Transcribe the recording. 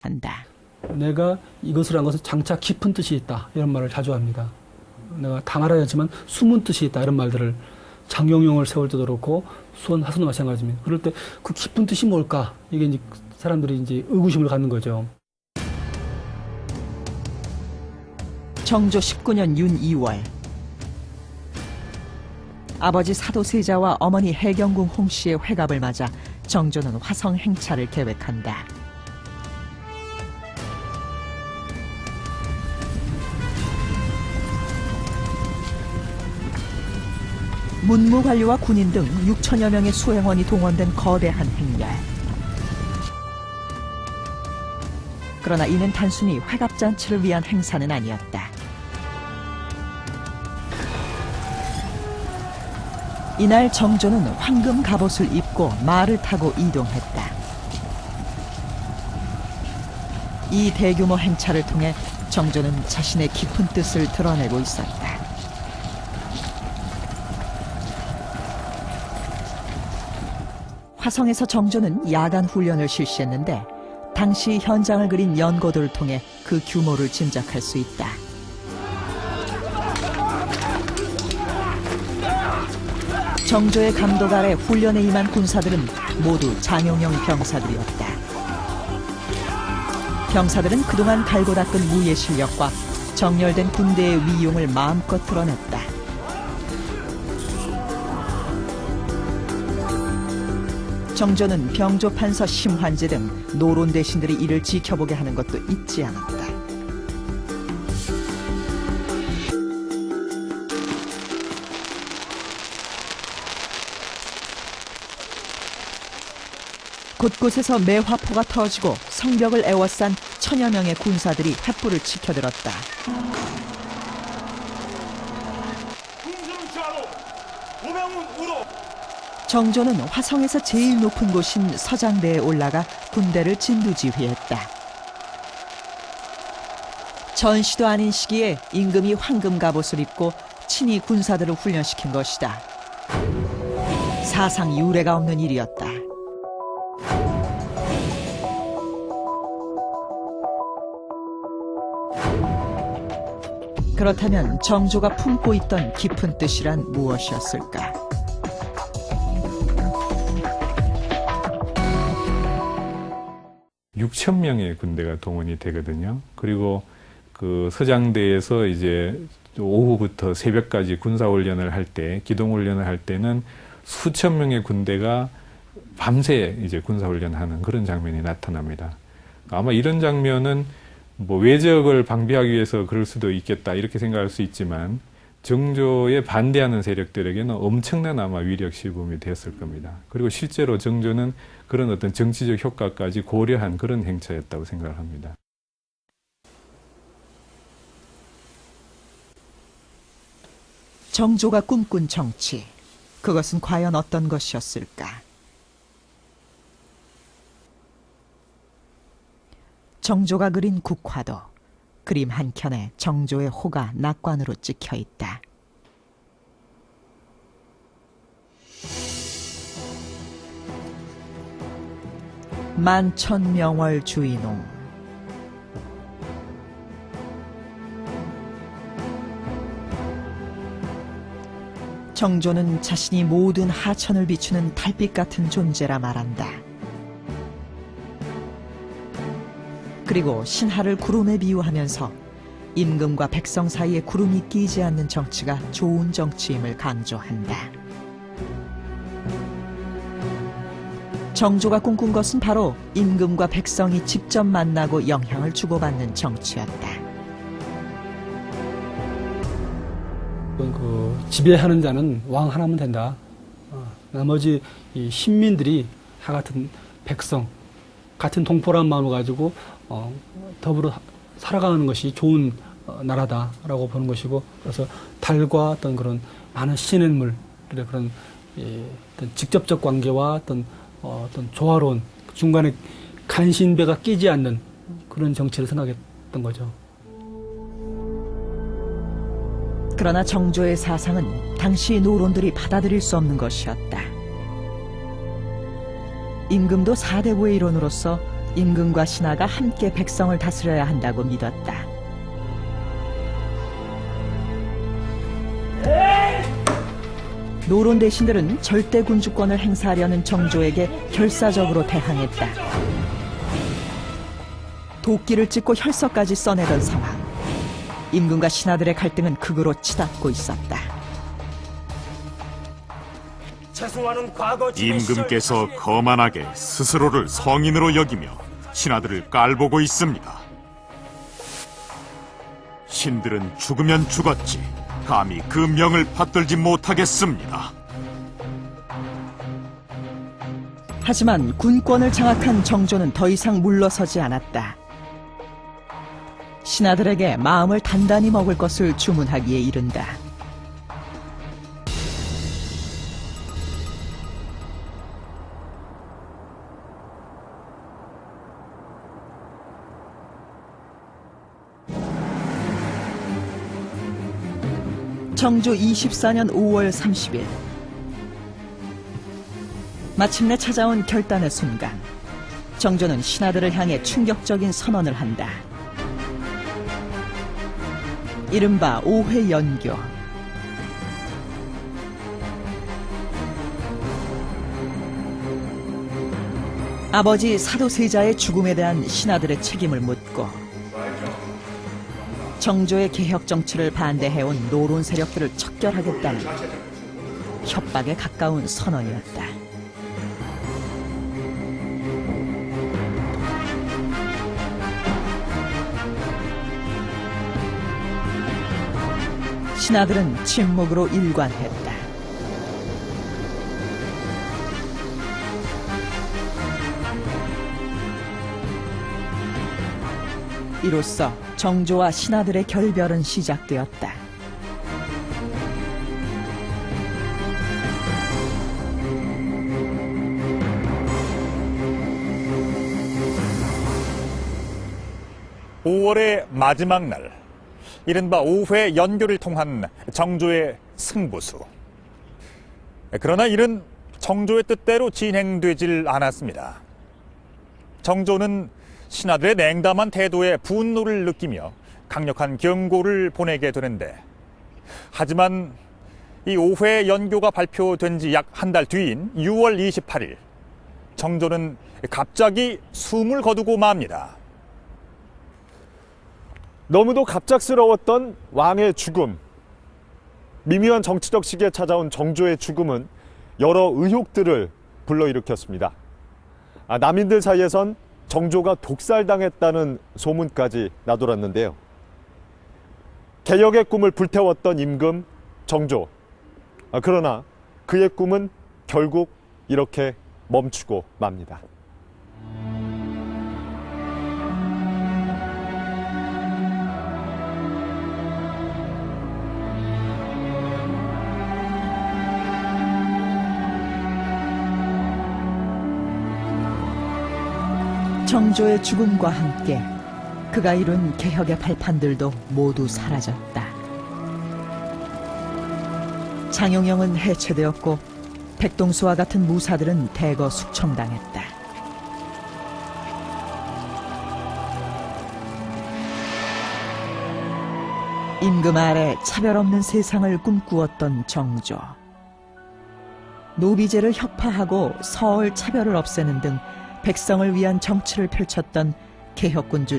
한다. 내가 이것을 한 것은 장차 깊은 뜻이 있다 이런 말을 자주 합니다. 내가 다 말하지 않지만 숨은 뜻이 있다 이런 말들을 장영용을 세울 때도 그렇고 수원 하수도 마찬가지입니다. 그럴 때 그 깊은 뜻이 뭘까 이게 이제 사람들이 이제 의구심을 갖는 거죠. 정조 19년 윤 2월 아버지 사도세자와 어머니 해경궁 홍씨의 회갑을 맞아 정조는 화성 행차를 계획한다. 문무관료와 군인 등 6천여 명의 수행원이 동원된 거대한 행렬. 그러나 이는 단순히 회갑잔치를 위한 행사는 아니었다. 이날 정조는 황금 갑옷을 입고 말을 타고 이동했다. 이 대규모 행차를 통해 정조는 자신의 깊은 뜻을 드러내고 있었다. 화성에서 정조는 야간 훈련을 실시했는데 당시 현장을 그린 연고도를 통해 그 규모를 짐작할 수 있다. 정조의 감독 아래 훈련에 임한 군사들은 모두 장용영 병사들이었다. 병사들은 그동안 갈고 닦은 무예 실력과 정렬된 군대의 위용을 마음껏 드러냈다. 정조는 병조판서 심환제 등 노론 대신들이 이를 지켜보게 하는 것도 잊지 않았다. 곳곳에서 매화포가 터지고 성벽을 에워싼 천여 명의 군사들이 횃불을 치켜들었다. 정조는 화성에서 제일 높은 곳인 서장대에 올라가 군대를 진두지휘했다. 전시도 아닌 시기에 임금이 황금 갑옷을 입고 친히 군사들을 훈련시킨 것이다. 사상 유례가 없는 일이었다. 그렇다면 정조가 품고 있던 깊은 뜻이란 무엇이었을까? 육천 명의 군대가 동원이 되거든요. 그리고 그 서장대에서 이제 오후부터 새벽까지 군사훈련을 할 때, 기동훈련을 할 때는 수천 명의 군대가 밤새 이제 군사훈련하는 그런 장면이 나타납니다. 아마 이런 장면은 뭐 외적을 방비하기 위해서 그럴 수도 있겠다 이렇게 생각할 수 있지만 정조에 반대하는 세력들에게는 엄청난 아마 위력 시범이 됐을 겁니다. 그리고 실제로 정조는 그런 어떤 정치적 효과까지 고려한 그런 행차였다고 생각을 합니다. 정조가 꿈꾼 정치, 그것은 과연 어떤 것이었을까? 정조가 그린 국화도 그림 한켠에 정조의 호가 낙관으로 찍혀 있다. 만천명월 주인홍. 정조는 자신이 모든 하천을 비추는 달빛 같은 존재라 말한다. 그리고 신하를 구름에 비유하면서 임금과 백성 사이에 구름이 끼지 않는 정치가 좋은 정치임을 강조한다. 정조가 꿈꾼 것은 바로 임금과 백성이 직접 만나고 영향을 주고받는 정치였다. 그 지배하는 자는 왕 하나면 된다. 나머지 이 신민들이 다 같은 백성, 같은 동포란 마음을 가지고 더불어 살아가는 것이 좋은 나라다라고 보는 것이고, 그래서 달과 어떤 그런 많은 시냇물의 그런 어떤 직접적 관계와 어떤 조화로운 중간에 간신배가 끼지 않는 그런 정치를 선택했던 거죠. 그러나 정조의 사상은 당시 노론들이 받아들일 수 없는 것이었다. 임금도 4대부의 일원으로서 임금과 신하가 함께 백성을 다스려야 한다고 믿었다. 노론 대신들은 절대 군주권을 행사하려는 정조에게 결사적으로 대항했다. 도끼를 찢고 혈서까지 써내던 상황. 임금과 신하들의 갈등은 극으로 치닫고 있었다. 임금께서 거만하게 스스로를 성인으로 여기며 신하들을 깔보고 있습니다. 신들은 죽으면 죽었지 감히 그 명을 받들지 못하겠습니다. 하지만 군권을 장악한 정조는 더 이상 물러서지 않았다. 신하들에게 마음을 단단히 먹을 것을 주문하기에 이른다. 정조 24년 5월 30일 마침내 찾아온 결단의 순간, 정조는 신하들을 향해 충격적인 선언을 한다. 이른바 5회 연교. 아버지 사도세자의 죽음에 대한 신하들의 책임을 묻고 정조의 개혁 정치를 반대해온 노론 세력들을 척결하겠다는 협박에 가까운 선언이었다. 신하들은 침묵으로 일관했다. 이로써 정조와 신하들의 결별은 시작되었다. (5월의) 마지막 날, 이른바 5회 연교를 통한 정조의 승부수. 그러나 이는 정조의 뜻대로 진행되질 않았습니다. 정조는 신하들의 냉담한 태도에 분노를 느끼며 강력한 경고를 보내게 되는데, 하지만 이 5회 연교가 발표된 지 약 한 달 뒤인 6월 28일, 정조는 갑자기 숨을 거두고 맙니다. 너무도 갑작스러웠던 왕의 죽음. 미묘한 정치적 시기에 찾아온 정조의 죽음은 여러 의혹들을 불러일으켰습니다. 남인들 사이에선 정조가 독살당했다는 소문까지 나돌았는데요. 개혁의 꿈을 불태웠던 임금, 정조. 그러나 그의 꿈은 결국 이렇게 멈추고 맙니다. 정조의 죽음과 함께 그가 이룬 개혁의 발판들도 모두 사라졌다. 장용영은 해체되었고 백동수와 같은 무사들은 대거 숙청당했다. 임금 아래 차별 없는 세상을 꿈꾸었던 정조. 노비제를 혁파하고 서울 차별을 없애는 등 백성을 위한 정치를 펼쳤던 개혁군주